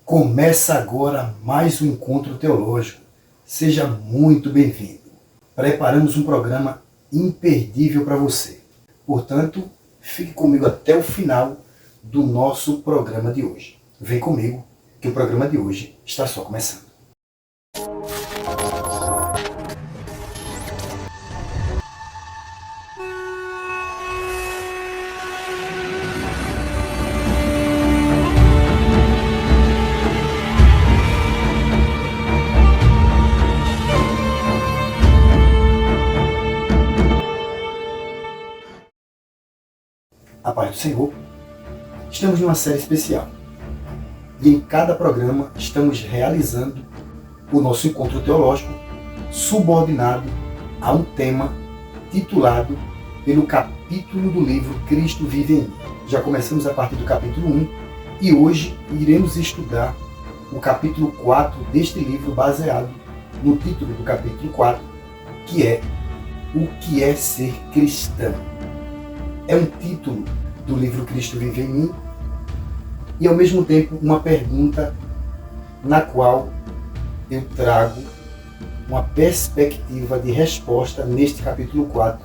Começa agora mais um encontro teológico. Seja muito bem-vindo. Preparamos um programa imperdível para você. Portanto, fique comigo até o final do nosso programa de hoje. Vem comigo, que o programa de hoje está só começando. A paz do Senhor. Estamos numa série especial. E em cada programa estamos realizando o nosso encontro teológico subordinado a um tema titulado pelo capítulo do livro Cristo Vive em Mim. Já começamos a partir do capítulo 1 e hoje iremos estudar o capítulo 4 deste livro baseado no título do capítulo 4, que é O que é ser cristão. É um título do livro Cristo Vive em Mim e, ao mesmo tempo, uma pergunta na qual eu trago uma perspectiva de resposta neste capítulo 4,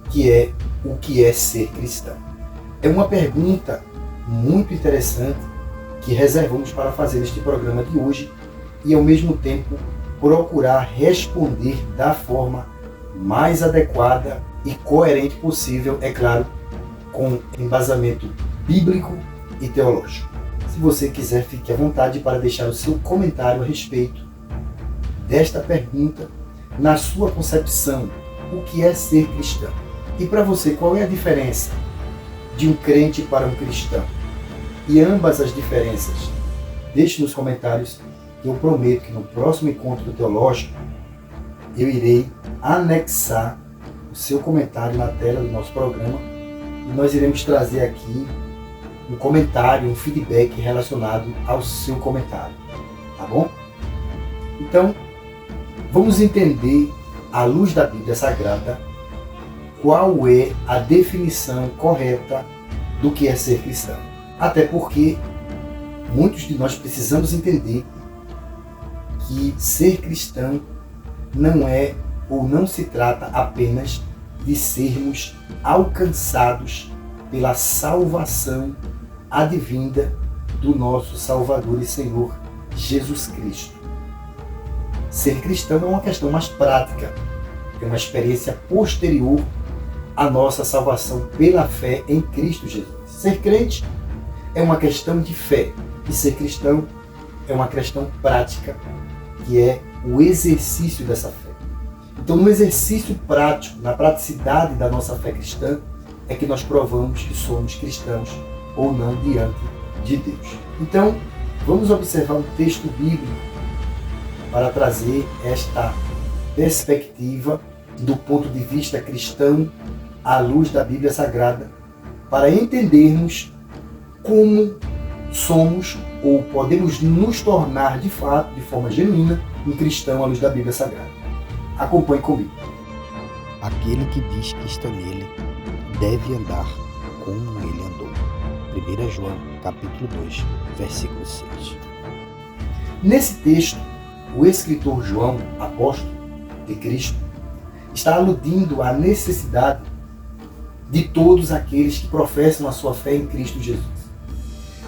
que é o que é ser cristão. É uma pergunta muito interessante que reservamos para fazer neste programa de hoje e, ao mesmo tempo, procurar responder da forma mais adequada e coerente possível, é claro, com embasamento bíblico e teológico. Se você quiser, fique à vontade para deixar o seu comentário a respeito desta pergunta, na sua concepção, o que é ser cristão? E para você, qual é a diferença de um crente para um cristão? E ambas as diferenças, deixe nos comentários, que eu prometo que no próximo encontro teológico eu irei anexar o seu comentário na tela do nosso programa e nós iremos trazer aqui um comentário, um feedback relacionado ao seu comentário, tá bom? Então, vamos entender, à luz da Bíblia Sagrada, qual é a definição correta do que é ser cristão. Até porque muitos de nós precisamos entender que ser cristão não é ou não se trata apenas de sermos alcançados pela salvação advinda do nosso Salvador e Senhor Jesus Cristo. Ser cristão é uma questão mais prática, é uma experiência posterior à nossa salvação pela fé em Cristo Jesus. Ser crente é uma questão de fé e ser cristão é uma questão prática, que é o exercício dessa fé. Então, no exercício prático, na praticidade da nossa fé cristã, é que nós provamos que somos cristãos ou não diante de Deus. Então, vamos observar um texto bíblico para trazer esta perspectiva do ponto de vista cristão à luz da Bíblia Sagrada, para entendermos como somos ou podemos nos tornar de fato, de forma genuína, um cristão à luz da Bíblia Sagrada. Acompanhe comigo. Aquele que diz que está nele deve andar como ele andou. 1 João, capítulo 2, versículo 6. Nesse texto, o escritor João, apóstolo de Cristo, está aludindo à necessidade de todos aqueles que professam a sua fé em Cristo Jesus.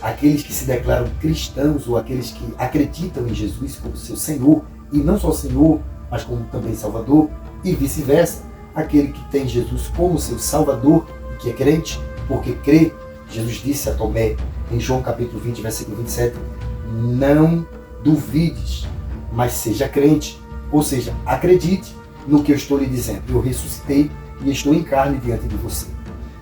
Aqueles que se declaram cristãos ou aqueles que acreditam em Jesus como seu Senhor, e não só Senhor, mas como também Salvador, e vice-versa, aquele que tem Jesus como seu Salvador e que é crente, porque crê. Jesus disse a Tomé, em João capítulo 20, versículo 27, não duvides, mas seja crente, ou seja, acredite no que eu estou lhe dizendo. Eu ressuscitei e estou em carne diante de você.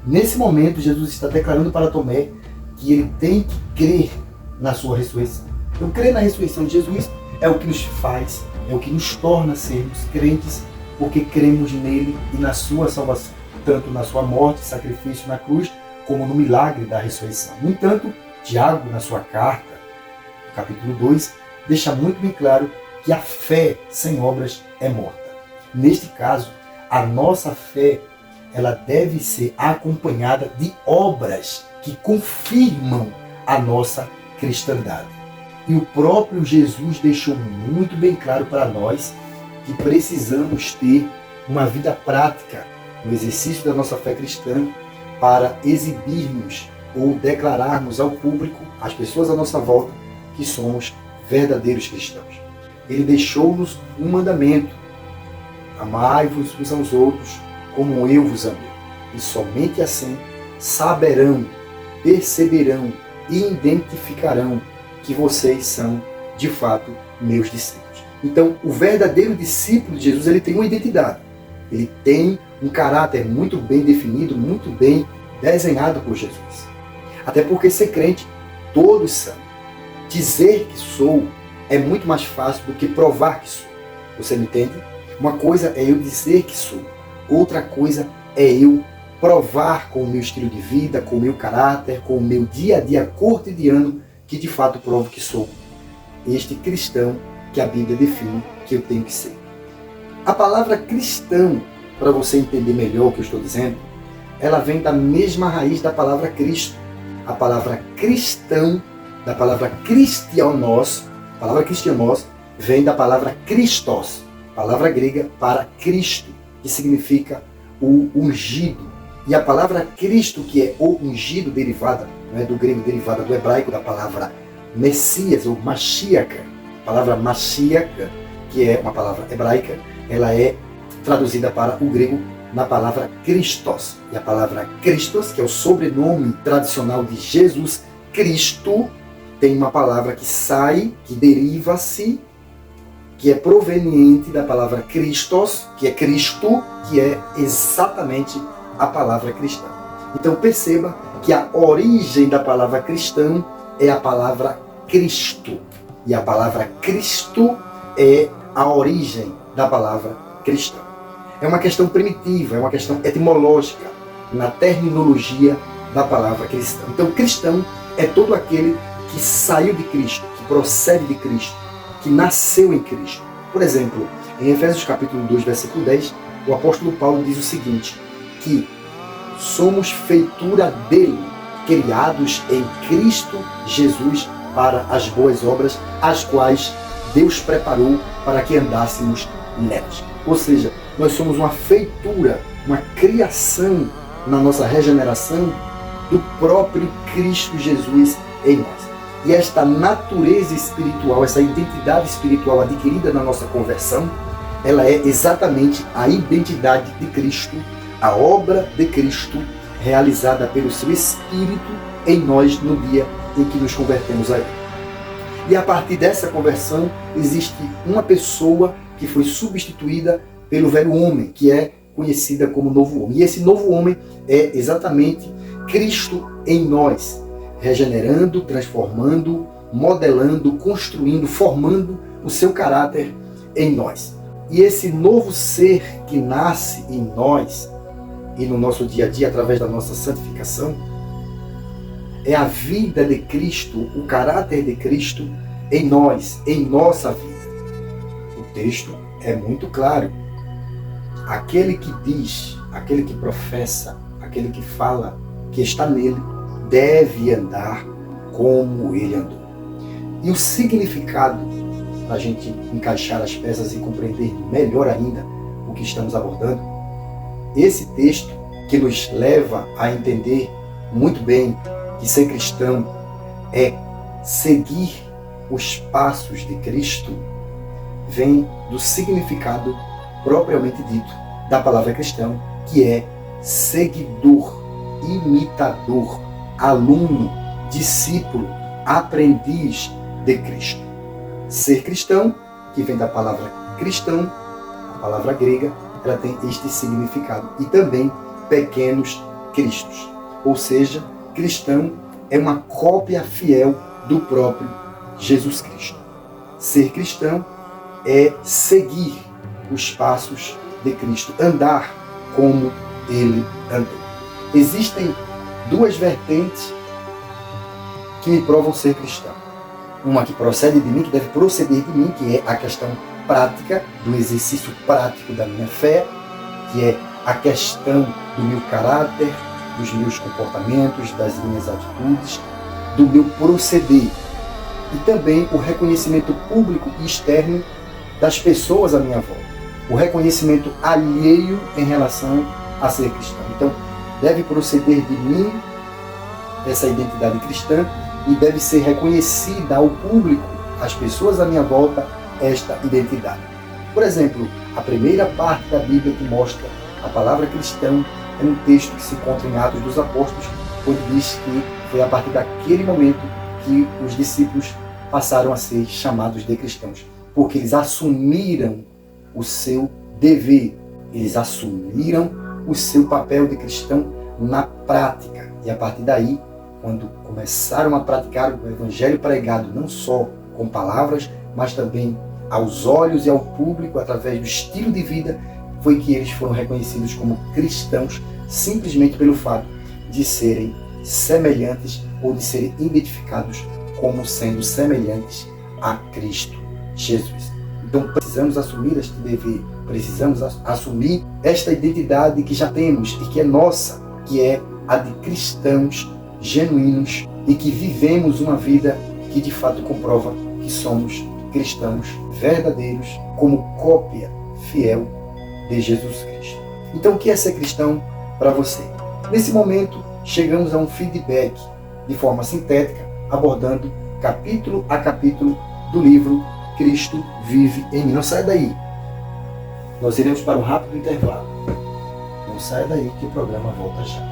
Nesse momento, Jesus está declarando para Tomé que ele tem que crer na sua ressurreição. Então, crer na ressurreição de Jesus é o que nos faz, é o que nos torna sermos crentes, porque cremos nele e na sua salvação, tanto na sua morte, sacrifício na cruz, como no milagre da ressurreição. No entanto, Tiago, na sua carta, capítulo 2, deixa muito bem claro que a fé sem obras é morta. Neste caso, a nossa fé ela deve ser acompanhada de obras que confirmam a nossa cristandade. E o próprio Jesus deixou muito bem claro para nós que precisamos ter uma vida prática no exercício da nossa fé cristã para exibirmos ou declararmos ao público, às pessoas à nossa volta, que somos verdadeiros cristãos. Ele deixou-nos um mandamento: amai-vos uns aos outros como eu vos amei. E somente assim saberão, perceberão e identificarão que vocês são, de fato, meus discípulos. Então, o verdadeiro discípulo de Jesus, ele tem uma identidade. Ele tem um caráter muito bem definido, muito bem desenhado por Jesus. Até porque ser crente, todos são. Dizer que sou é muito mais fácil do que provar que sou. Você me entende? Uma coisa é eu dizer que sou. Outra coisa é eu provar com o meu estilo de vida, com o meu caráter, com o meu dia a dia cotidiano, que de fato provo que sou este cristão que a Bíblia define que eu tenho que ser. A palavra cristão, para você entender melhor o que eu estou dizendo, ela vem da mesma raiz da palavra Cristo. A palavra cristão, da palavra Christianos, a palavra Christianos vem da palavra Christos, palavra grega para Cristo, que significa o ungido. E a palavra Cristo, que é o ungido, derivada, do grego, derivada do hebraico, da palavra Messias ou Mashiach. A palavra Mashiach, que é uma palavra hebraica, ela é traduzida para o grego na palavra Christos. E a palavra Christos, que é o sobrenome tradicional de Jesus Cristo, tem uma palavra que sai, que deriva-se, que é proveniente da palavra Christos, que é Cristo, que é exatamente a palavra cristã. Então perceba que a origem da palavra cristão é a palavra Cristo. E a palavra Cristo é a origem da palavra cristã. É uma questão primitiva, é uma questão etimológica na terminologia da palavra cristão. Então cristão é todo aquele que saiu de Cristo, que procede de Cristo, que nasceu em Cristo. Por exemplo, em Efésios capítulo 2, versículo 10, o apóstolo Paulo diz o seguinte, que somos feitura dele, criados em Cristo Jesus para as boas obras, as quais Deus preparou para que andássemos nelas. Ou seja, nós somos uma feitura, uma criação na nossa regeneração do próprio Cristo Jesus em nós. E esta natureza espiritual, essa identidade espiritual adquirida na nossa conversão, ela é exatamente a identidade de Cristo, a obra de Cristo realizada pelo seu Espírito em nós no dia em que nos convertemos a Ele. E a partir dessa conversão existe uma pessoa que foi substituída pelo velho homem, que é conhecida como novo homem. E esse novo homem é exatamente Cristo em nós, regenerando, transformando, modelando, construindo, formando o seu caráter em nós. E esse novo ser que nasce em nós e no nosso dia a dia através da nossa santificação é a vida de Cristo, o caráter de Cristo em nós, em nossa vida. O texto é muito claro. Aquele que diz, aquele que professa, aquele que fala que está nele, deve andar como ele andou. E o significado, para a gente encaixar as peças e compreender melhor ainda o que estamos abordando, esse texto que nos leva a entender muito bem que ser cristão é seguir os passos de Cristo, vem do significado propriamente dito da palavra cristão, que é seguidor, imitador, aluno, discípulo, aprendiz de Cristo. Ser cristão, que vem da palavra cristão, a palavra grega, ela tem este significado. E também pequenos cristos. Ou seja, cristão é uma cópia fiel do próprio Jesus Cristo. Ser cristão é seguir os passos de Cristo, andar como ele andou. Existem duas vertentes que me provam ser cristão. Uma que procede de mim, que deve proceder de mim, que é a questão prática, do exercício prático da minha fé, que é a questão do meu caráter, dos meus comportamentos, das minhas atitudes, do meu proceder. e também o reconhecimento público e externo das pessoas à minha volta. O reconhecimento alheio em relação a ser cristão. Então, deve proceder de mim essa identidade cristã e deve ser reconhecida ao público, às pessoas à minha volta, esta identidade. Por exemplo, a primeira parte da Bíblia que mostra a palavra cristão é um texto que se encontra em Atos dos Apóstolos, onde diz que foi a partir daquele momento que os discípulos passaram a ser chamados de cristãos, porque eles assumiram o seu dever, eles assumiram o seu papel de cristão na prática. E a partir daí, quando começaram a praticar o evangelho pregado, não só com palavras, mas também aos olhos e ao público, através do estilo de vida, foi que eles foram reconhecidos como cristãos, simplesmente pelo fato de serem semelhantes ou de serem identificados como sendo semelhantes a Cristo Jesus. Então precisamos assumir este dever, precisamos assumir esta identidade que já temos e que é nossa, que é a de cristãos genuínos e que vivemos uma vida que de fato comprova que somos cristãos verdadeiros, como cópia fiel de Jesus Cristo. Então, o que é ser cristão para você? Nesse momento, chegamos a um feedback de forma sintética, abordando capítulo a capítulo do livro Cristo Vive em Mim. Não saia daí. Nós iremos para um rápido intervalo. Não saia daí que o programa volta já.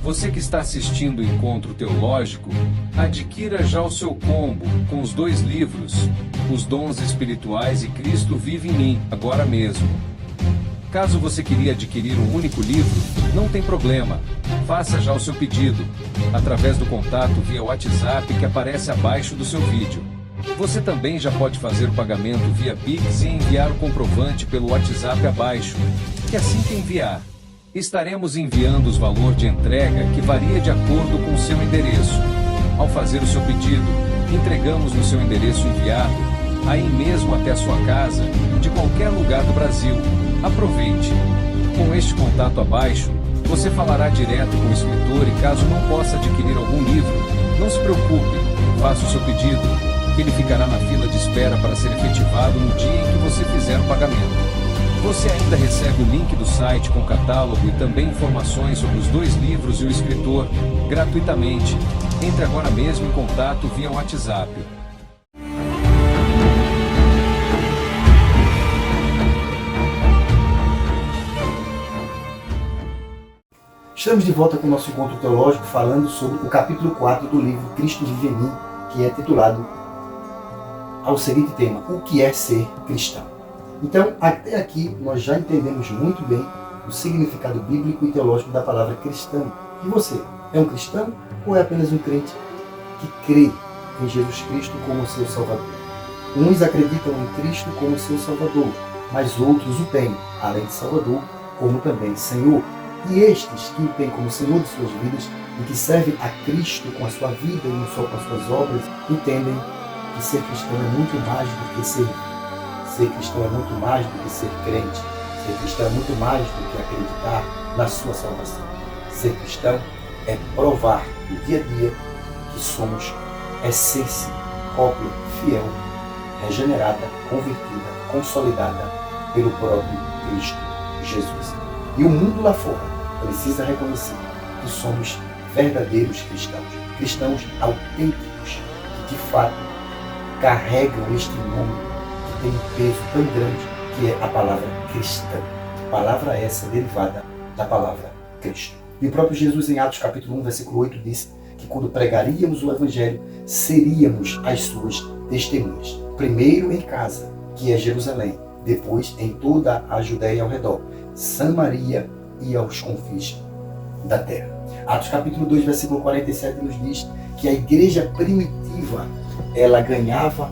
Você que está assistindo o Encontro Teológico, adquira já o seu combo com os 2 livros, Os Dons Espirituais e Cristo Vive em Mim, agora mesmo. Caso você queria adquirir um único livro, não tem problema. Faça já o seu pedido, através do contato via WhatsApp que aparece abaixo do seu vídeo. Você também já pode fazer o pagamento via Pix e enviar o comprovante pelo WhatsApp abaixo, que assim que enviar, estaremos enviando os valores de entrega que varia de acordo com o seu endereço. Ao fazer o seu pedido, entregamos no seu endereço enviado, aí mesmo até a sua casa, de qualquer lugar do Brasil. Aproveite! Com este contato abaixo, você falará direto com o escritor e caso não possa adquirir algum livro, não se preocupe, faça o seu pedido, que ele ficará na fila de espera para ser efetivado no dia em que você fizer o pagamento. Você ainda recebe o link do site com catálogo e também informações sobre os 2 livros e o escritor, gratuitamente. Entre agora mesmo em contato via WhatsApp. Estamos de volta com o nosso encontro teológico falando sobre o capítulo 4 do livro Cristo Vive em Mim, que é titulado ao seguinte tema: O que é ser cristão? Então, até aqui, nós já entendemos muito bem o significado bíblico e teológico da palavra cristão. E você, é um cristão ou é apenas um crente que crê em Jesus Cristo como seu Salvador? Uns acreditam em Cristo como seu Salvador, mas outros o têm, além de Salvador, como também Senhor. E estes que o têm como Senhor de suas vidas e que servem a Cristo com a sua vida e não só com as suas obras, entendem que ser cristão é muito mais do que servir. Ser cristão é muito mais do que ser crente. Ser cristão é muito mais do que acreditar na sua salvação. Ser cristão é provar no dia a dia que somos essência, cópia, fiel, regenerada, convertida, consolidada pelo próprio Cristo Jesus. E o mundo lá fora precisa reconhecer que somos verdadeiros cristãos. Cristãos autênticos que de fato carregam este nome tem um peso tão grande que é a palavra cristã. Palavra essa derivada da palavra Cristo. E o próprio Jesus em Atos capítulo 1, versículo 8 disse que quando pregaríamos o Evangelho, seríamos as suas testemunhas. Primeiro em casa, que é Jerusalém, depois em toda a Judéia ao redor, Samaria e aos confins da terra. Atos capítulo 2, versículo 47 nos diz que a igreja primitiva, ela ganhava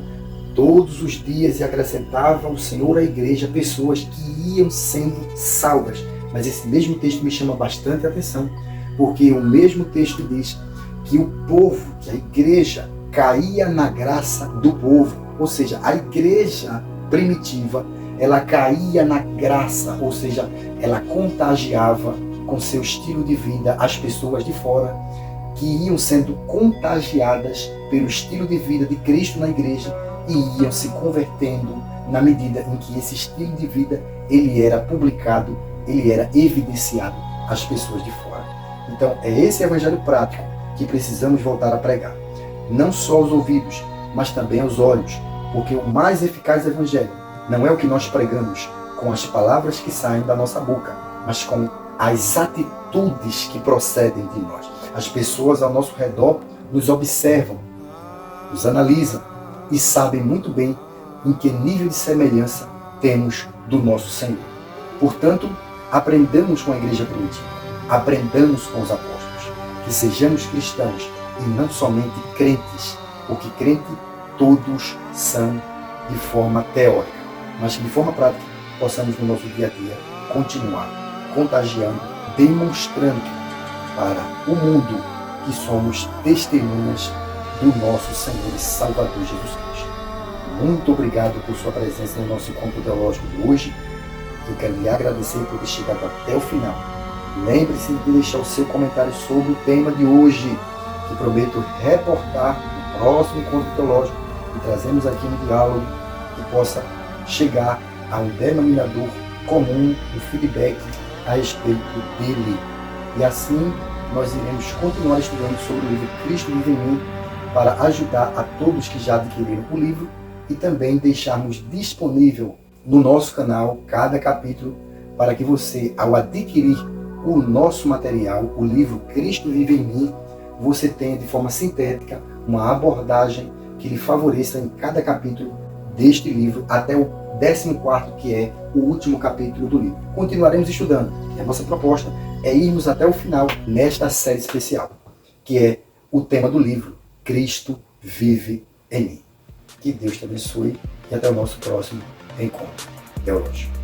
todos os dias e acrescentava o Senhor à igreja pessoas que iam sendo salvas. Mas esse mesmo texto me chama bastante atenção, porque o mesmo texto diz que o povo, que a igreja, caía na graça do povo. Ou seja, a igreja primitiva, ela caía na graça, ou seja, ela contagiava com seu estilo de vida as pessoas de fora, que iam sendo contagiadas pelo estilo de vida de Cristo na igreja e iam se convertendo na medida em que esse estilo de vida ele era publicado, ele era evidenciado às pessoas de fora. Então é esse evangelho prático que precisamos voltar a pregar. Não só aos ouvidos, mas também aos olhos, porque o mais eficaz evangelho não é o que nós pregamos com as palavras que saem da nossa boca, mas com as atitudes que procedem de nós. As pessoas ao nosso redor nos observam, nos analisam e sabem muito bem em que nível de semelhança temos do nosso Senhor. Portanto, aprendamos com a igreja primitiva, aprendamos com os apóstolos, que sejamos cristãos e não somente crentes, porque crente todos são de forma teórica, mas que de forma prática possamos no nosso dia a dia continuar contagiando, demonstrando para o mundo que somos testemunhas do nosso Senhor e Salvador Jesus Cristo. Muito obrigado por sua presença no nosso encontro teológico de hoje. Eu quero lhe agradecer por ter chegado até o final. Lembre-se de deixar o seu comentário sobre o tema de hoje, que prometo reportar no próximo encontro teológico e trazemos aqui um diálogo que possa chegar a um denominador comum, um feedback a respeito dele. E assim nós iremos continuar estudando sobre o livro Cristo Vive em Mim para ajudar a todos que já adquiriram o livro e também deixarmos disponível no nosso canal cada capítulo para que você, ao adquirir o nosso material, o livro Cristo Vive em Mim, você tenha de forma sintética uma abordagem que lhe favoreça em cada capítulo deste livro até o 14º, que é o último capítulo do livro. Continuaremos estudando e a nossa proposta é irmos até o final nesta série especial, que é o tema do livro Cristo Vive em Mim. Que Deus te abençoe e até o nosso próximo encontro teológico.